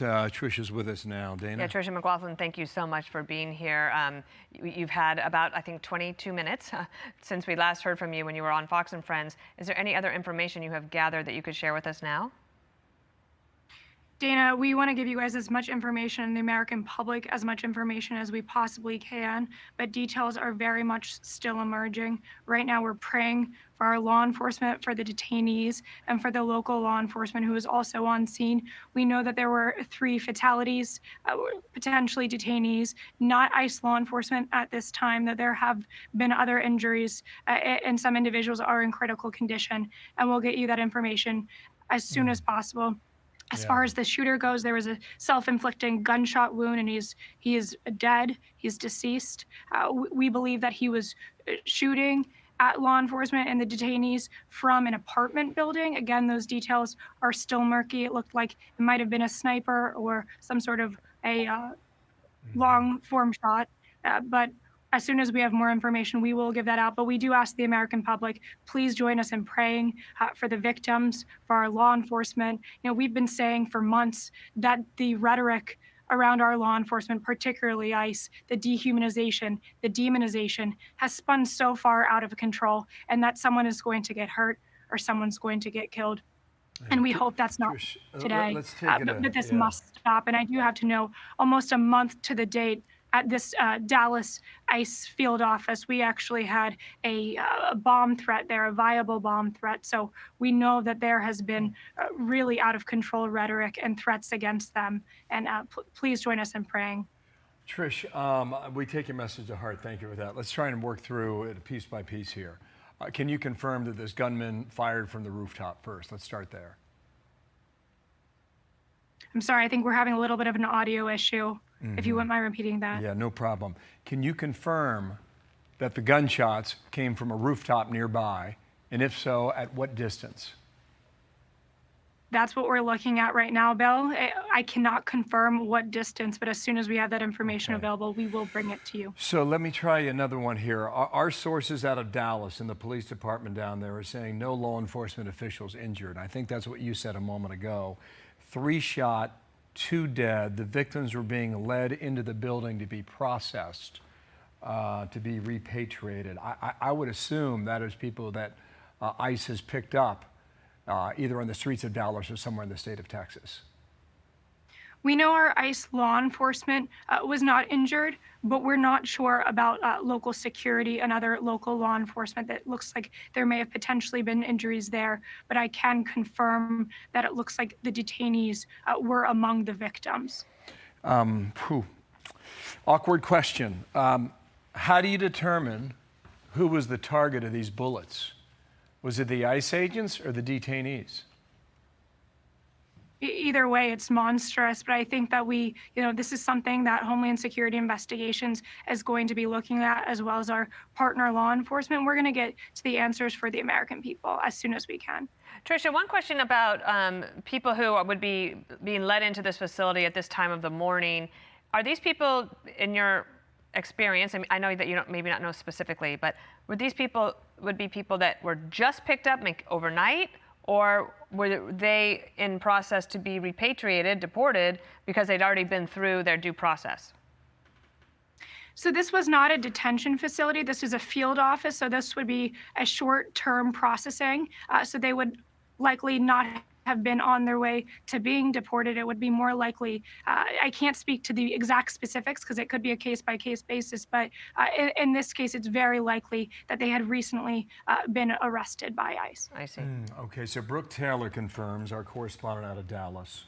Tricia's with us now. Dana? Yeah, Tricia McLaughlin, thank you so much for being here. You've had about, I think, 22 minutes since we last heard from you when you were on Fox and Friends. Is there any other information you have gathered that you could share with us now? Dana, we want to give you guys as much information and the American public as much information as we possibly can, but details are very much still emerging. Right now, we're praying for our law enforcement, for the detainees, and for the local law enforcement who is also on scene. We know that there were 3 fatalities, potentially detainees, not ICE law enforcement at this time, that there have been other injuries, and some individuals are in critical condition, and we'll get you that information as soon as possible. As far as the shooter goes, there was a self-inflicting gunshot wound, and he is dead. He's deceased. We believe that he was shooting at law enforcement and the detainees from an apartment building. Again, those details are still murky. It looked like it might have been a sniper or some sort of a long-form shot, but as soon as we have more information, we will give that out. But we do ask the American public, please join us in praying for the victims, for our law enforcement. You know, we've been saying for months that the rhetoric around our law enforcement, particularly ICE, the dehumanization, the demonization, has spun so far out of control, and that someone is going to get hurt or someone's going to get killed. And we hope that's not today. But this must stop. And I do have to know, almost a month to the date, at this Dallas ICE field office, we actually had a bomb threat there, a viable bomb threat. So we know that there has been really out of control rhetoric and threats against them. And please join us in praying. Trish, we take your message to heart. Thank you for that. Let's try and work through it piece by piece here. Can you confirm that this gunman fired from the rooftop first? Let's start there. I'm sorry, I think we're having a little bit of an audio issue. If you wouldn't mind repeating that. Yeah, no problem. Can you confirm that the gunshots came from a rooftop nearby? And if so, at what distance? That's what we're looking at right now, Bill. I cannot confirm what distance, but as soon as we have that information available, we will bring it to you. So let me try another one here. Our sources out of Dallas and the police department down there are saying no law enforcement officials injured. I think that's what you said a moment ago. 3 shot, 2 dead. The victims were being led into the building to be processed, to be repatriated. I would assume that is people that ICE has picked up either on the streets of Dallas or somewhere in the state of Texas. We know our ICE law enforcement was not injured, but we're not sure about local security and other local law enforcement. That looks like there may have potentially been injuries there, but I can confirm that it looks like the detainees were among the victims. Awkward question. How do you determine who was the target of these bullets? Was it the ICE agents or the detainees? Either way, it's monstrous, but I think that this is something that Homeland Security Investigations is going to be looking at, as well as our partner law enforcement. We're going to get to the answers for the American people as soon as we can. Tricia, one question about people who would be being led into this facility at this time of the morning. Are these people, in your experience, I know that you don't maybe not know specifically, but would be people that were just picked up overnight? Or were they in process to be repatriated, deported, because they'd already been through their due process? So this was not a detention facility. This is a field office. So this would be a short-term processing. So they would likely not have been on their way to being deported. It would be more likely, I can't speak to the exact specifics because it could be a case-by-case basis, but in this case, it's very likely that they had recently been arrested by ICE. I see. Okay, so Brooke Taylor confirms, our correspondent out of Dallas,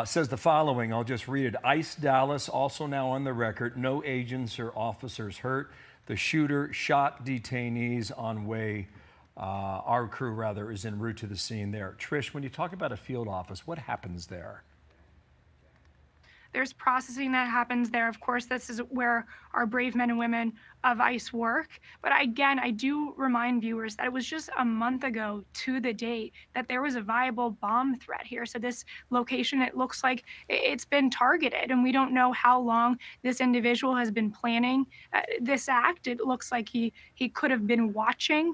says the following, I'll just read it. ICE Dallas also now on the record, no agents or officers hurt. The shooter shot detainees on way. Our crew, rather, is en route to the scene there. Trish, when you talk about a field office, what happens there? There's processing that happens there. Of course, this is where our brave men and women of ICE work. But again, I do remind viewers that it was just a month ago to the date that there was a viable bomb threat here. So this location, it looks like it's been targeted, and we don't know how long this individual has been planning this act. It looks like he could have been watching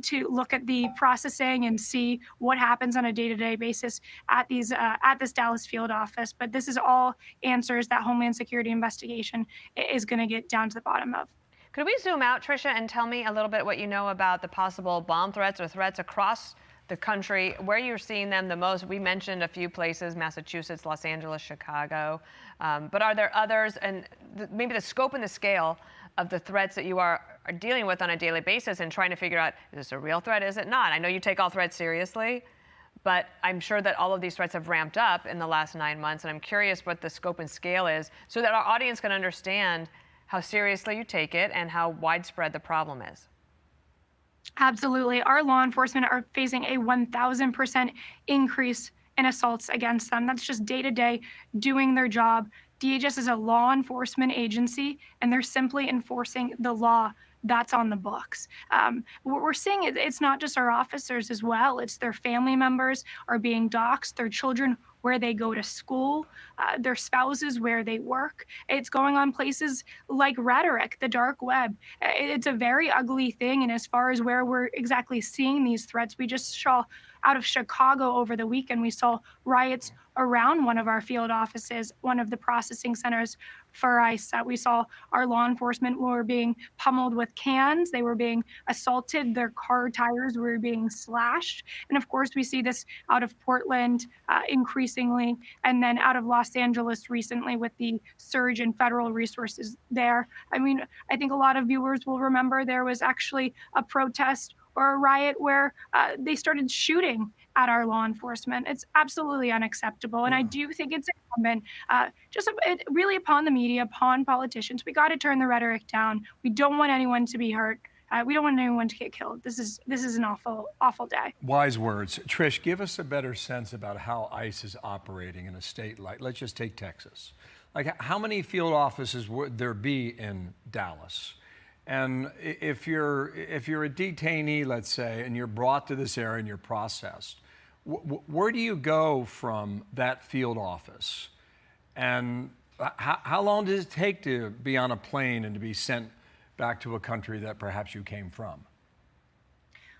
to look at the processing and see what happens on a day-to-day basis at this Dallas field office. But this is all answers that Homeland Security investigation is going to get down to the bottom of. Could we zoom out, Tricia, and tell me a little bit what you know about the possible bomb threats or threats across the country, where you're seeing them the most? We mentioned a few places: Massachusetts, Los Angeles, Chicago. But are there others? And maybe the scope and the scale of the threats that you are dealing with on a daily basis and trying to figure out, is this a real threat? Is it not? I know you take all threats seriously, but I'm sure that all of these threats have ramped up in the last 9 months. And I'm curious what the scope and scale is so that our audience can understand how seriously you take it and how widespread the problem is. Absolutely. Our law enforcement are facing a 1,000% increase in assaults against them. That's just day to day doing their job. DHS is a law enforcement agency, and they're simply enforcing the law that's on the books. What we're seeing is it's not just our officers as well. It's their family members are being doxxed, their children where they go to school, their spouses where they work. It's going on places like rhetoric, the dark web. It's a very ugly thing. And as far as where we're exactly seeing these threats, we just saw out of Chicago over the weekend, we saw riots around one of our field offices, one of the processing centers for ICE. We saw our law enforcement were being pummeled with cans. They were being assaulted. Their car tires were being slashed. And of course, we see this out of Portland increasingly, and then out of Los Angeles recently with the surge in federal resources there. I mean, I think a lot of viewers will remember there was actually a protest or a riot where they started shooting at our law enforcement. It's absolutely unacceptable. And I do think it's incumbent really upon the media, upon politicians. We got to turn the rhetoric down. We don't want anyone to be hurt. We don't want anyone to get killed. This is an awful, awful day. Wise words. Trish, give us a better sense about how ICE is operating in a state like, let's just take Texas. Like, how many field offices would there be in Dallas? And if you're a detainee, let's say, and you're brought to this area and you're processed, where do you go from that field office? And how long does it take to be on a plane and to be sent back to a country that perhaps you came from?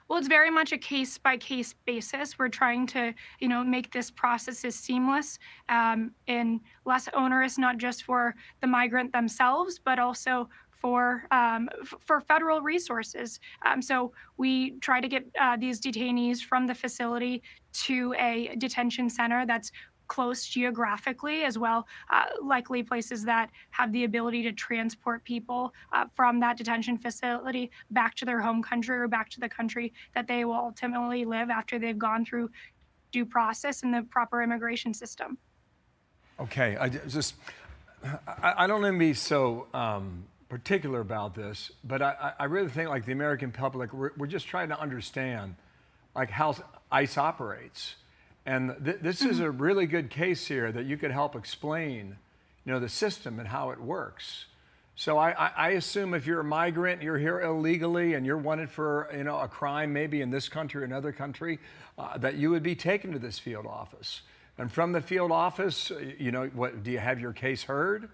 Well, it's very much a case-by-case basis. We're trying to, make this process as seamless and less onerous, not just for the migrant themselves, but also for federal resources. So we try to get these detainees from the facility to a detention center that's close geographically as well, likely places that have the ability to transport people from that detention facility back to their home country or back to the country that they will ultimately live after they've gone through due process and the proper immigration system. Okay, I don't want to be so particular about this, but I really think, like, the American public, we're just trying to understand, like, how ICE operates. And this is a really good case here that you could help explain, the system and how it works. So I assume if you're a migrant, you're here illegally, and you're wanted for, a crime maybe in this country or another country, that you would be taken to this field office. And from the field office, what do you have your case heard?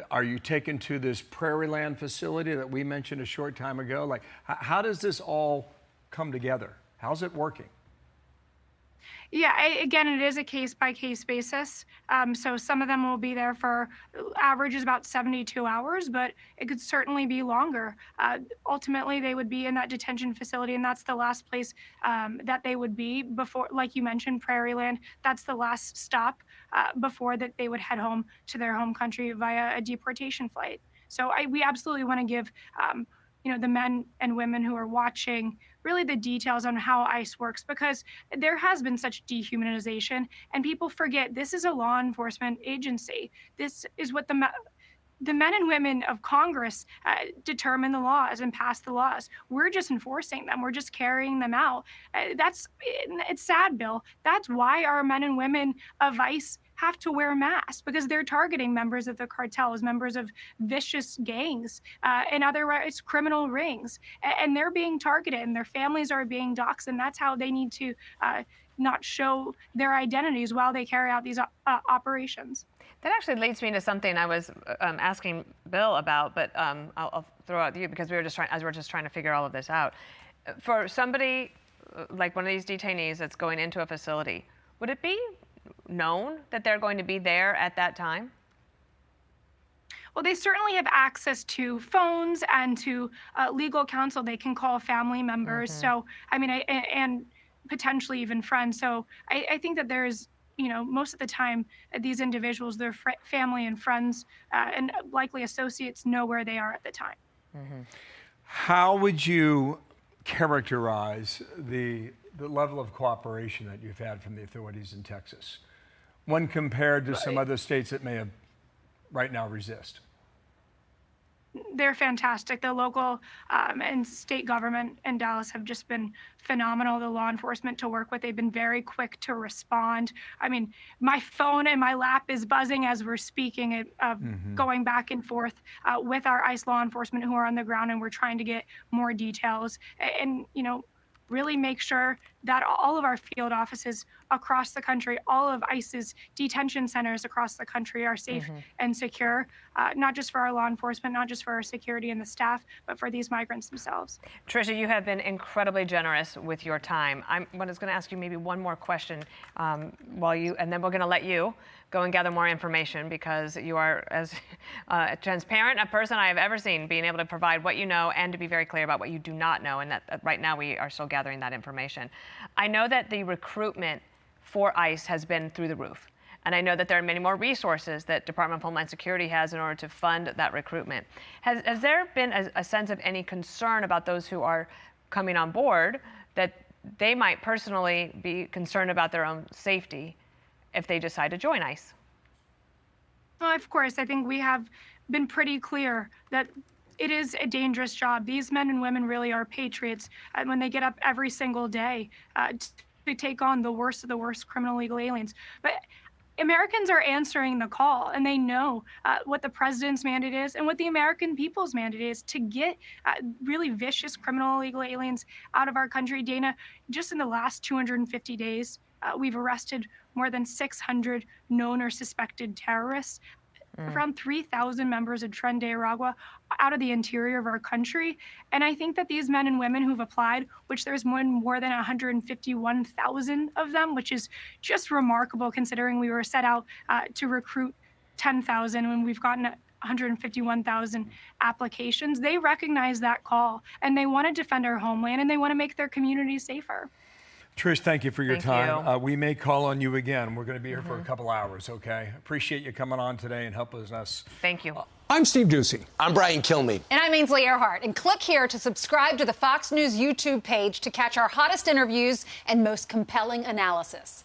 Are you taken to this Prairie Land facility that we mentioned a short time ago? Like, how does this all come together? How's it working? Yeah, again, it is a case-by-case basis. So some of them will be there for average is about 72 hours, but it could certainly be longer. Ultimately, they would be in that detention facility, and that's the last place that they would be before, like you mentioned, Prairie Land. That's the last stop before that they would head home to their home country via a deportation flight. So we absolutely want to give the men and women who are watching really the details on how ICE works, because there has been such dehumanization and people forget this is a law enforcement agency. This is what the men and women of Congress determine the laws and pass the laws. We're just enforcing them. We're just carrying them out. It's sad, Bill. That's why our men and women of ICE have to wear masks, because they're targeting members of the cartels, members of vicious gangs, and otherwise criminal rings. And they're being targeted, and their families are being doxxed, and that's how they need to not show their identities while they carry out these operations. That actually leads me to something I was asking Bill about, but I'll throw out to you because we're just trying to figure all of this out. For somebody like one of these detainees that's going into a facility, would it be known that they're going to be there at that time? Well, they certainly have access to phones and to legal counsel. They can call family members. So, I mean, and potentially even friends. So I think that there's, most of the time, these individuals, their family and friends and likely associates know where they are at the time. How would you characterize the level of cooperation that you've had from the authorities in Texas when compared to some other states that may have right now resist? They're fantastic. The local and state government in Dallas have just been phenomenal. The law enforcement to work with, they've been very quick to respond. I mean, my phone in my lap is buzzing as we're speaking, going back and forth with our ICE law enforcement who are on the ground, and we're trying to get more details and, really make sure that all of our field offices across the country, all of ICE's detention centers across the country are safe and secure, not just for our law enforcement, not just for our security and the staff, but for these migrants themselves. Tricia, you have been incredibly generous with your time. I'm going to ask you maybe one more question and then we're going to let you go and gather more information because you are as transparent a person I have ever seen, being able to provide what you know and to be very clear about what you do not know, and that right now we are still gathering that information. I know that the recruitment for ICE has been through the roof, and I know that there are many more resources that Department of Homeland Security has in order to fund that recruitment. Has there been a sense of any concern about those who are coming on board that they might personally be concerned about their own safety if they decide to join ICE? Well, of course, I think we have been pretty clear that it is a dangerous job. These men and women really are patriots when they get up every single day to take on the worst of the worst criminal illegal aliens. But Americans are answering the call, and they know what the president's mandate is and what the American people's mandate is to get really vicious criminal illegal aliens out of our country. Dana, just in the last 250 days, we've arrested more than 600 known or suspected terrorists, around 3,000 members of Tren de Aragua out of the interior of our country. And I think that these men and women who've applied, which there's more than 151,000 of them, which is just remarkable considering we were set out to recruit 10,000 when we've gotten 151,000 applications. They recognize that call, and they want to defend our homeland, and they want to make their communities safer. Trish, thank you for your time. You. We may call on you again. We're going to be here for a couple hours, okay? Appreciate you coming on today and helping us. Thank you. I'm Steve Ducey. I'm Brian Kilmeade. And I'm Ainsley Earhart. And click here to subscribe to the Fox News YouTube page to catch our hottest interviews and most compelling analysis.